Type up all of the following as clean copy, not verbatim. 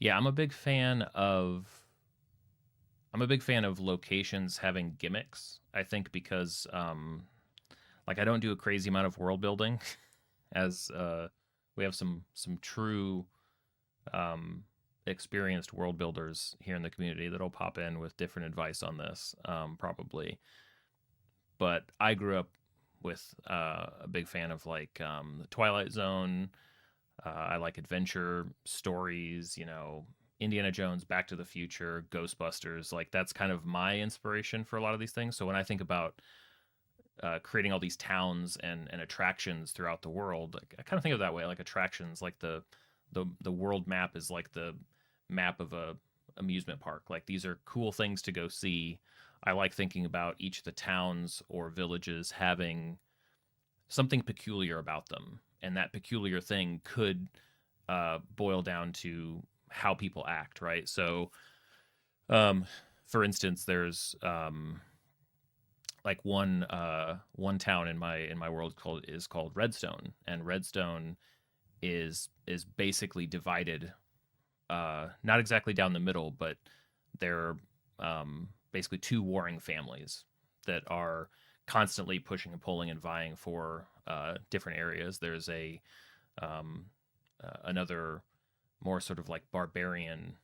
Yeah, I'm a big fan of locations having gimmicks. I think because like I don't do a crazy amount of world building as we have some true um experienced world builders here in the community that'll pop in with different advice on this probably. But I grew up with a big fan of like the Twilight Zone. I like adventure stories, Indiana Jones, Back to the Future, Ghostbusters. Like that's kind of my inspiration for a lot of these things. So when I think about creating all these towns and attractions throughout the world, like, I kind of think of it that way. Like attractions, like the world map is like the map of a amusement park. Like these are cool things to go see. I like thinking about each of the towns or villages having something peculiar about them, and that peculiar thing could boil down to how people act, right? So, um, for instance, there's like one town in my world called Redstone, and Redstone is basically divided, not exactly down the middle, but they're basically two warring families that are constantly pushing and pulling and vying for different areas. There's a another more sort of like barbarian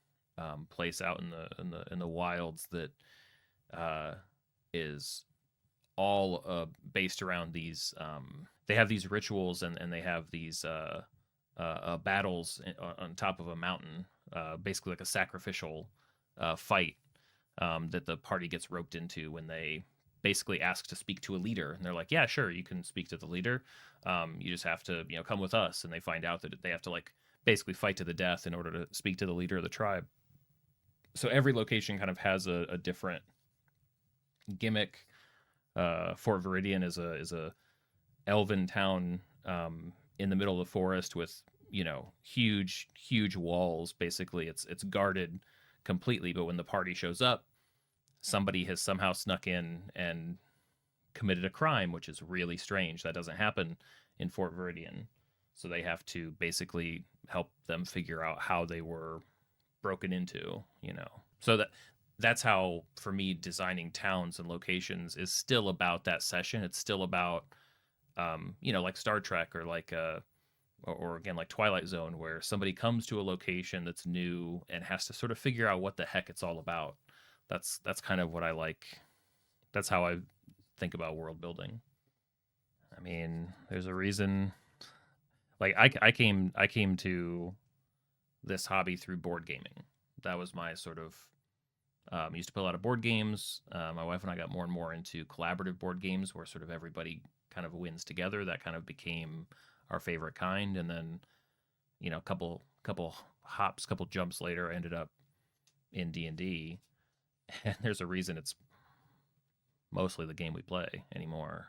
place out in the wilds that uh, is all based around these. They have these rituals and they have these battles on top of a mountain, basically like a sacrificial fight that the party gets roped into when they basically ask to speak to a leader, and they're like, "Yeah, sure, you can speak to the leader. You just have to, come with us." And they find out that they have to like basically fight to the death in order to speak to the leader of the tribe. So every location kind of has a different gimmick. Fort Viridian is a elven town in the middle of the forest with huge walls. Basically, it's guarded completely. But when the party shows up, somebody has somehow snuck in and committed a crime, which is really strange. That doesn't happen in Fort Viridian. So they have to basically help them figure out how they were broken into. So that's how for me designing towns and locations is still about that session. It's still about like Star Trek or like or again like Twilight Zone, where somebody comes to a location that's new and has to sort of figure out what the heck it's all about. That's kind of what I like. That's how I think about world building. I mean, there's a reason. Like I came to this hobby through board gaming. That was my sort of used to play a lot of board games. My wife and I got more and more into collaborative board games where sort of everybody kind of wins together. That kind of became our favorite kind. And then, couple hops, couple jumps later, I ended up in D&D. And there's a reason it's mostly the game we play anymore.